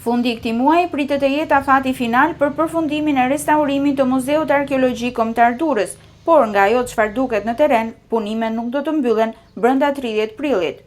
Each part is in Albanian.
Fundi i këtij muaji pritet të jetë afati final për përfundimin e restaurimit të Muzeut Arkeologjik Kombëtar Durrës, por nga ajo çfarë duket në terren, punimet nuk do të mbyllen brenda 30 prillit.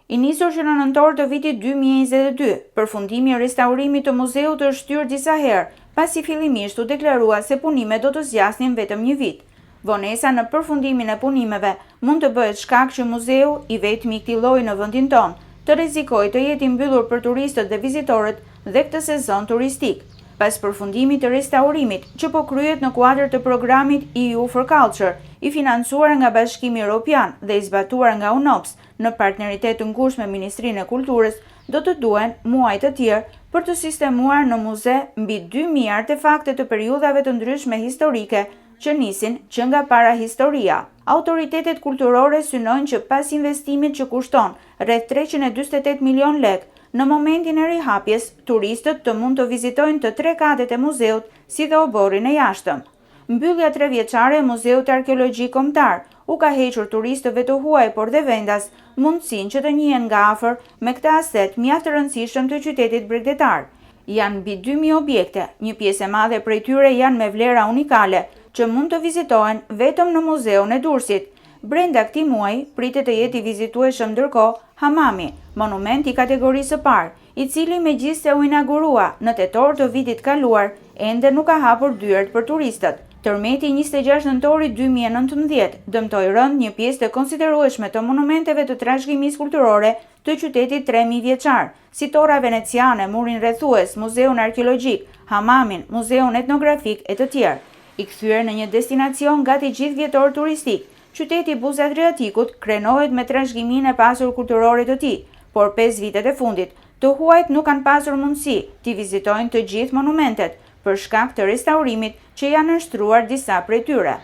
I nisur që në nëntor të vitit 2022, përfundimi i restaurimit të muzeut është shtyrë disa herë, pasi fillimisht u deklarua se punimet do të zgjasnin vetëm një vit. Vonesa në përfundimin e punimeve mund të bëhet shkak që muzeu, i vetmi i këtij lloji në vendin tonë, të rrezikojë të jetë i mbyllur për turistët dhe vizitorët dhe këtë sezon turistik. Pas përfundimit të restaurimit, që po kryhet në kuadër të programit EU for Culture, i financuar nga Bashkimi Evropian dhe i zbatuar nga UNOPS në partneritet të ngushtë me Ministrinë e Kulturës, do të duhen muaj të tjerë për të sistemuar në muze mbi 2000 artefakte të periudhave të ndryshme historike që nisin që nga para historia. Autoritetet kulturore synojnë që pas investimit që kushton rreth 348 milion lek, në momentin e rihapjes, turistët të mund të vizitojnë të 3 katet e muzeut, si dhe oborrin e jashtëm. Mbyllja 3 vjeçare e Muzeut Arkeologjik Kombëtar u ka hequr turistëve të huaj, por dhe vendas mundësinë që të njihen nga afër me këtë aset mjaft të rëndësishëm të qytetit bregdetar. Janë mbi 2000 objekte, një pjesë e madhe prej tyre janë me vlera unikale, që mund të vizitohen vetëm në Muzeun e Durrësit. Brenda këtij muaji pritet të jetë i vizitueshëm ndërkohë Hamami, monument i kategorisë së parë, i cili megjithse u inaugurua në tetor të vitit kaluar, ende nuk ka hapur dyert për turistët. Tërmeti 26 nëntori 2019 dëmtoi rënd një pjesë të konsiderueshme të monumenteve të trashëgimisë kulturore të qytetit 3000 vjeçar, si Torra Veneciane, murin rrethues, Muzeun Arkeologjik, Hamamin, Muzeun Etnografik e të tjerë. I kthyer në një destinacion gati gjithvjetor turistik, qyteti i Buzë Adriatikut krenohet me trashëgiminë e pasur kulturore të tij, por 5 vitet e fundit, të huajt nuk kanë pasur mundësi t'i vizitojnë të gjithë monumentet, për shkak të restaurimit që janë nështruar disa prej tyre.